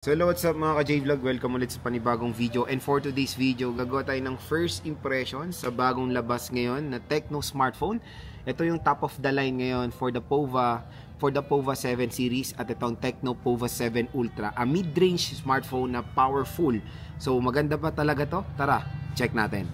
So hello, what's up mga ka-J-Vlog? Welcome ulit sa panibagong video. And for today's video, gagawa tayo ng first impression sa bagong labas ngayon na Tecno smartphone. Ito yung top of the line ngayon for the POVA 7 series at itong Tecno POVA 7 Ultra. A mid-range smartphone na powerful. So maganda ba talaga to? Tara, check natin.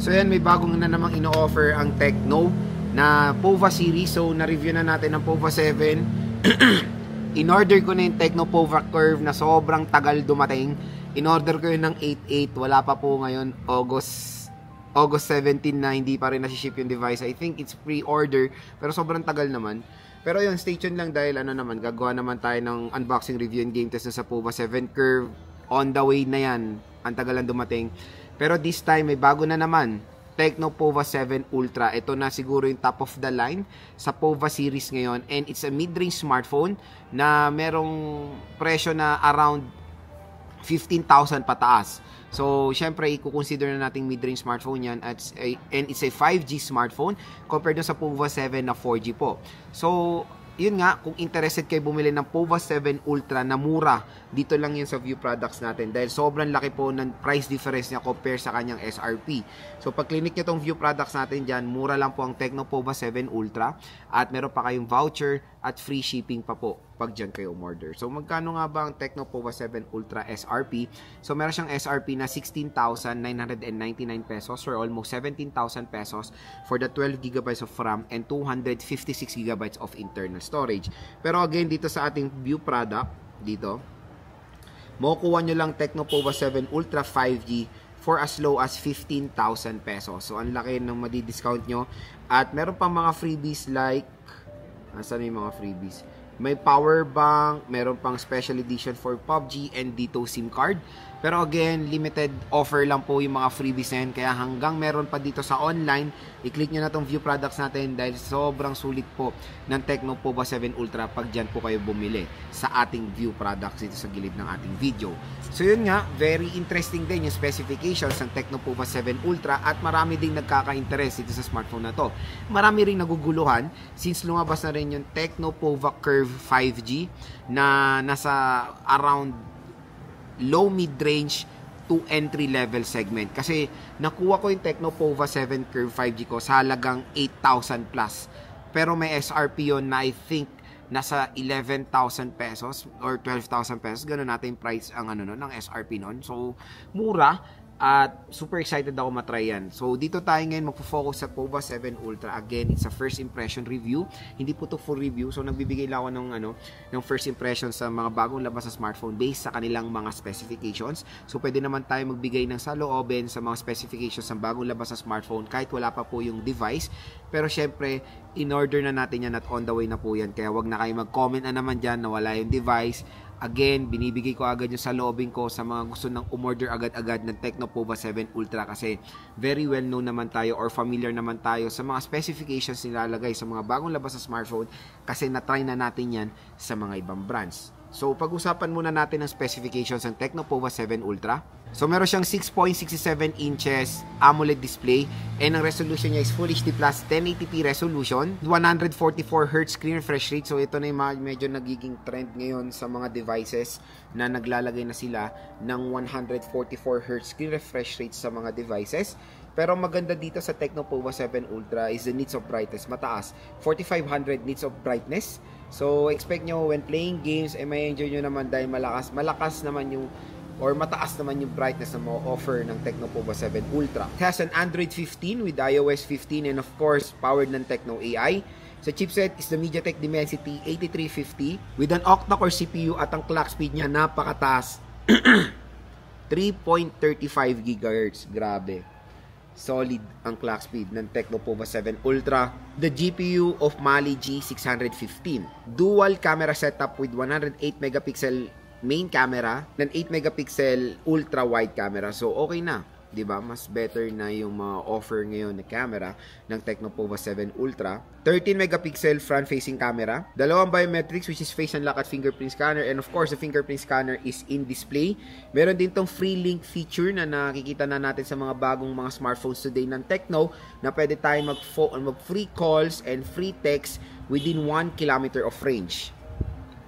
So yan, may bagong na namang ino-offer ang Tecno na POVA series. So na-review na natin ang POVA 7. In-order ko na yung Tecno POVA Curve na sobrang tagal dumating. In-order ko yun ng 8/8. Wala pa po ngayon, August 17 na hindi pa rin nasi-ship yung device. I think it's pre-order pero sobrang tagal naman. Pero yun, stay tuned lang dahil gagawa naman tayo ng unboxing review and game test na sa POVA 7 Curve. On the way na yan. Ang tagal lang dumating. Pero this time, may bago na naman. Tecno POVA 7 Ultra. Ito na siguro yung top of the line sa POVA series ngayon. And it's a mid-range smartphone na merong presyo na around 15,000 pataas. So, syempre, i-consider na nating mid-range smartphone yan. And it's a 5G smartphone compared sa POVA 7 na 4G po. So, yun nga, kung interested kayo bumili ng POVA 7 Ultra na mura, dito lang yun sa View Products natin dahil sobrang laki po ng price difference niya compare sa kanyang SRP. So pag clinic nyo tong View Products natin dyan, mura lang po ang Tecno POVA 7 Ultra at meron pa kayong voucher at free shipping pa po pag dyan kayo umorder. So magkano nga ba ang Tecno POVA 7 Ultra SRP? So meron siyang SRP na 16,999 pesos or almost 17,000 pesos for the 12GB of RAM and 256GB of internal storage. Pero again, dito sa ating View product, dito, makukuha nyo lang Tecno POVA 7 Ultra 5G for as low as 15,000 pesos. So, ang laki ng madi-discount nyo. At meron pang mga freebies like, asan yung mga freebies? May power bank, meron pang special edition for PUBG and Ditto SIM card. Pero again, limited offer lang po yung mga freebies na yan. Kaya hanggang meron pa dito sa online, i-click nyo na tong View Products natin dahil sobrang sulit po ng Tecno POVA 7 Ultra pag dyan po kayo bumili sa ating View Products dito sa gilid ng ating video. So yun nga, very interesting din yung specifications ng Tecno POVA 7 Ultra at marami ding nagkaka-interest dito sa smartphone na to. Marami ring naguguluhan since lumabas na rin yung Tecno POVA Curve 5G na nasa around low mid-range to entry-level segment. Kasi nakuha ko yung Tecno POVA 7 Curve 5G ko sa halagang 8,000 plus. Pero may SRP yun na I think nasa 11,000 pesos or 12,000 pesos. Ganun natin yung price ang ng SRP nun. So, mura. At super excited ako matry yan. So dito tayo ngayon magpo-focus sa POVA 7 Ultra. Again, it's a first impression review. Hindi po to full review. So nagbibigay lang ako ng first impression sa mga bagong labas na smartphone based sa kanilang mga specifications. So pwede naman tayo magbigay ng saloobin sa mga specifications ng bagong labas na smartphone kahit wala pa po yung device. Pero syempre, in-order na natin yan at on the way na po yan. Kaya wag na kayo mag-comment na naman dyan na wala yung device. Again, binibigay ko agad yung saloobin ko sa mga gusto ng umorder agad-agad ng Tecno POVA 7 Ultra kasi very well known naman tayo or familiar naman tayo sa mga specifications nilalagay sa mga bagong labas na smartphone kasi na-try na natin yan sa mga ibang brands. So, pag-usapan muna natin ang specifications ng Tecno POVA 7 Ultra. So, meron siyang 6.67 inches AMOLED display and ang resolution niya is Full HD Plus 1080p resolution, 144Hz screen refresh rate. So, ito na yung medyo nagiging trend ngayon sa mga devices na naglalagay na sila ng 144Hz screen refresh rate sa mga devices. Pero maganda dito sa Tecno POVA 7 Ultra is the nits of brightness. Mataas. 4,500 nits of brightness. So, expect nyo when playing games, may enjoy nyo naman dahil malakas naman yung or mataas naman yung brightness na ma-offer ng Tecno POVA 7 Ultra. It has an Android 15 with iOS 15 and of course, powered ng Tecno AI. Sa chipset is the MediaTek Dimensity 8350 with an octa-core CPU at ang clock speed niya napakataas. 3.35 GHz. Grabe. Solid ang clock speed ng Tecno POVA 7 Ultra. The GPU of Mali G615. Dual camera setup with 108 megapixel main camera and 8 megapixel ultra wide camera. So okay na. 'di ba? Mas better na yung mga offer ngayon na camera ng Tecno Pova 7 Ultra. 13 megapixel front-facing camera, dalawang biometrics which is face unlock at fingerprint scanner, and of course the fingerprint scanner is in display. Meron din tong free link feature na nakikita na natin sa mga bagong mga smartphones today ng Tecno, na pwede tayong mag-free calls and free text within 1 kilometer of range.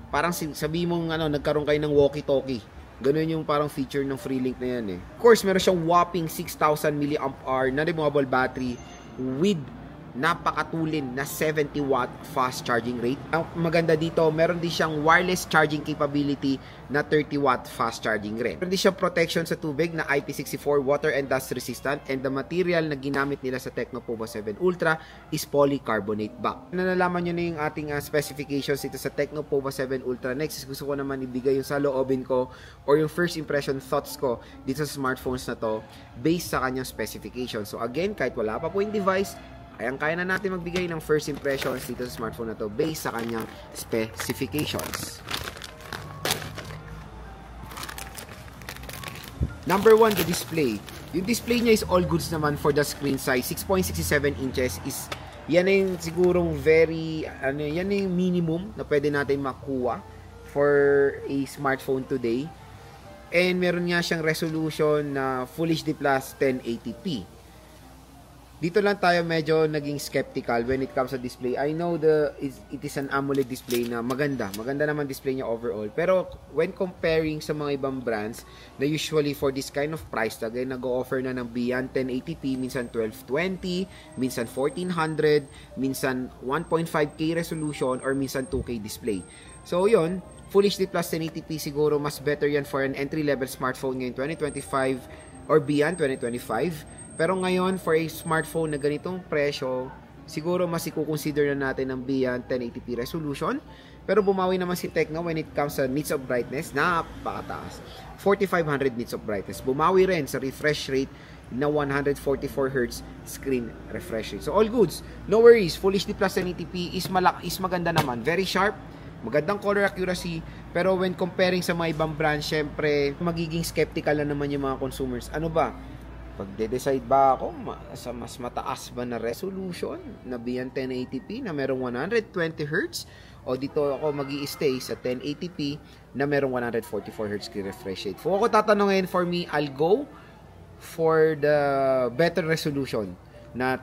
Parang sabi mong nagkaroon kayo ng walkie-talkie. Ganun yung parang feature ng free link na yan eh. Of course, meron siyang whopping 6,000 mAh na removable battery with napakatulin na 70-watt fast charging rate. Ang maganda dito, meron din siyang wireless charging capability na 30-watt fast charging rate. Meron din siyang protection sa tubig na IP64 water and dust resistant, and the material na ginamit nila sa Tecno Pova 7 Ultra is polycarbonate back. Nalaman nyo na yung ating specifications dito sa Tecno Pova 7 Ultra. Next, gusto ko naman ibigay yung saloobin ko or yung first impression thoughts ko dito sa smartphones na to based sa kanyang specifications. So again, kahit wala pa po yung device, kaya na natin magbigay ng first impressions dito sa smartphone na to based sa kanyang specifications. Number 1, the display. Yung display niya is all goods naman for the screen size. 6.67 inches is yan yung sigurong yan yung minimum na pwede natin makuha for a smartphone today. And meron nga siyang resolution na Full HD Plus 1080p. Dito lang tayo medyo naging skeptical when it comes to display. I know it is an AMOLED display na maganda. Maganda naman display niya overall. Pero when comparing sa mga ibang brands na usually for this kind of price tag ay nag-o-offer na ng beyond 1080p, minsan 1220, minsan 1400, minsan 1.5K resolution, or minsan 2K display. So yun, Full HD Plus 1080p siguro mas better yan for an entry-level smartphone ngayon 2025 or beyond 2025. Pero ngayon, for a smartphone na ganitong presyo, siguro mas i-consider na natin ang beyond 1080p resolution. Pero bumawi naman si Tecno when it comes sa nits of brightness, napakataas. 4500 nits of brightness. Bumawi rin sa refresh rate na 144Hz screen refresh rate. So all goods, no worries. Full HD Plus 1080p is maganda naman. Very sharp, magandang color accuracy. Pero when comparing sa mga ibang brands, syempre, magiging skeptical na naman yung mga consumers. Ano ba? Pagde-decide ba ako sa mas mataas ba na resolution na beyond 1080p na merong 120Hz, o dito ako magi-stay sa 1080p na merong 144Hz refresh rate? Kung ako tatanungin, for me, I'll go for the better resolution na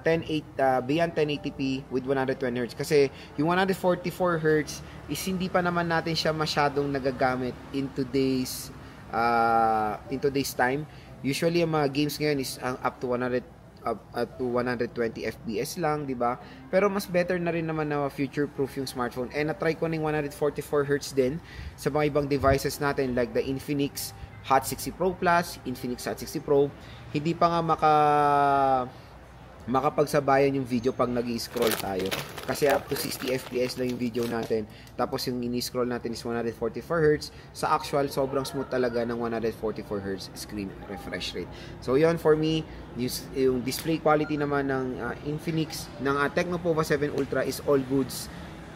beyond 1080p with 120Hz, kasi yung 144Hz is hindi pa naman natin siya masyadong nagagamit in today's time. Usually, ang mga games ngayon is up to 120 FPS lang, di ba? Pero mas better na rin naman na future-proof yung smartphone. And na-try ko ng 144Hz din sa mga ibang devices natin like the Infinix Hot 60 Pro Plus, Infinix Hot 60 Pro. Hindi pa nga makapagsabayan yung video pag nag-i-scroll tayo. Kasi up to 60 FPS lang yung video natin. Tapos yung ini-scroll natin is 144Hz. Sa actual, sobrang smooth talaga ng 144Hz screen refresh rate. So yun, for me, yung display quality naman ng Infinix, ng Tecno Pova 7 Ultra is all goods.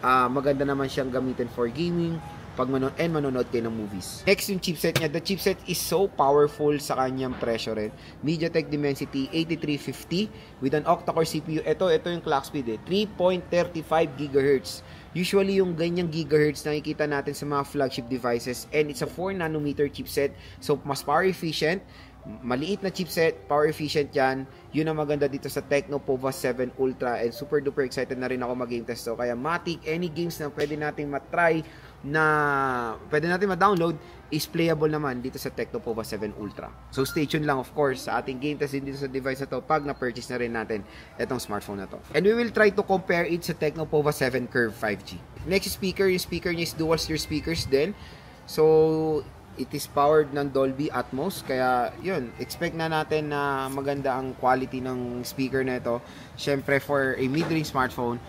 Maganda naman siyang gamitin for gaming, pag manonood kayo ng movies. Next, yung chipset niya. The chipset is so powerful sa kanyang presyo rin. MediaTek Dimensity 8350 with an octa-core CPU. Ito yung clock speed 3.35 GHz. Usually, yung ganyang gigahertz nakikita natin sa mga flagship devices, and it's a 4nm chipset. So, mas power efficient. Maliit na chipset, power efficient yan. Yun ang maganda dito sa Tecno Pova 7 Ultra, and super duper excited na rin ako mag-game test to. Kaya matik, any games na pwede natin matry, na pwede natin ma-download, is playable naman dito sa Tecno Pova 7 Ultra. So stay tuned lang, of course, sa ating game test din dito sa device na to pag na-purchase na rin natin itong smartphone na to. And we will try to compare it sa Tecno Pova 7 Curve 5G. Next speaker, yung speaker niya is dual steer speakers din. So it is powered ng Dolby Atmos, kaya yun, expect na natin na maganda ang quality ng speaker na ito. Syempre, for a mid-range smartphone,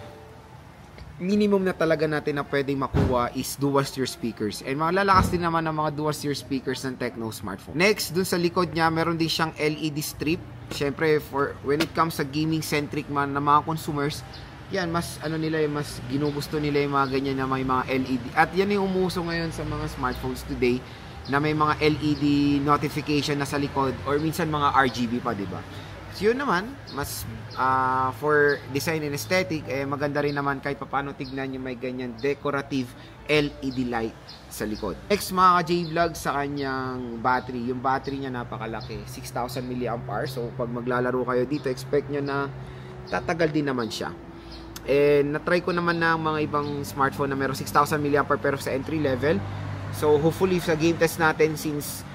minimum na talaga natin na pwedeng makuha is dual steer speakers. And malalakas din naman ng mga dual steer speakers ng Tecno smartphone. Next, dun sa likod niya, meron din siyang LED strip. Syempre, for when it comes sa gaming-centric man na mga consumers, yan, mas mas ginugusto nila yung mga ganyan na may mga LED. At yan yung umuso ngayon sa mga smartphones today. na may mga LED notification na sa likod or minsan mga RGB pa, di ba? So yun naman, mas for design and aesthetic, maganda rin naman kahit paano tignan yung may ganyan decorative LED light sa likod. Next mga ka-J-Vlog, sa kanyang battery. Yung battery niya napakalaki, 6,000 mAh. So pag maglalaro kayo dito, expect nyo na tatagal din naman siya. And na-try ko naman ng mga ibang smartphone na meron 6,000 mAh pero sa entry level. So hopefully sa game test natin, since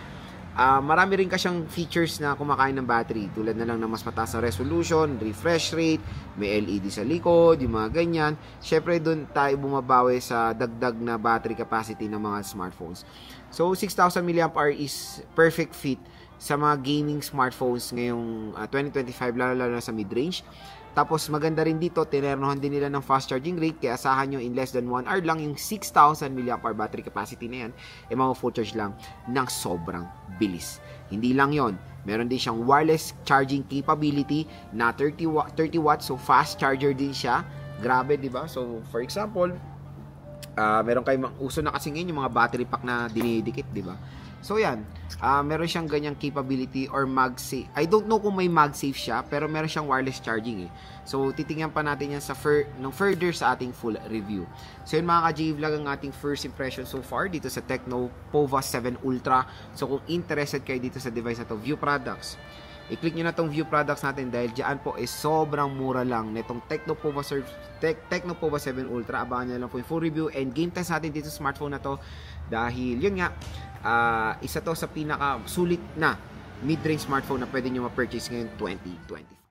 marami rin kasyang features na kumakain ng battery, tulad na lang ng mas mataas na resolution, refresh rate, may LED sa likod, yung mga ganyan. Syempre doon tayo bumabawi sa dagdag na battery capacity ng mga smartphones. So 6,000 mAh is perfect fit sa mga gaming smartphones ngayong 2025, lalo na sa mid-range. Tapos maganda rin dito, tinernohan din nila ng fast charging rate, kaya asahan nyo in less than 1 hour lang yung 6,000 mAh battery capacity na yan, full charge lang ng sobrang bilis. Hindi lang yon, meron din siyang wireless charging capability na 30 watts, so fast charger din siya. Grabe, di ba? So for example, meron kayong uso na kasi ngayon yung mga battery pack na dinidikit, di ba? So yan, meron siyang ganyang capability or MagSafe. I don't know kung may MagSafe siya, pero meron siyang wireless charging So titingnan pa natin yan sa further sa ating full review. So yun mga ka-J-Vlog, ang ating first impression so far dito sa Tecno Pova 7 Ultra. So kung interested kayo dito sa device na to, view products, i-click nyo na tong view products natin dahil dyan po is sobrang mura lang nitong Tecno Pova 7 Ultra. Abangan nyo lang po yung full review and game test natin dito sa smartphone na to, dahil yun nga, isa to sa pinaka sulit na mid-range smartphone na pwede nyo ma-purchase ngayon 2025.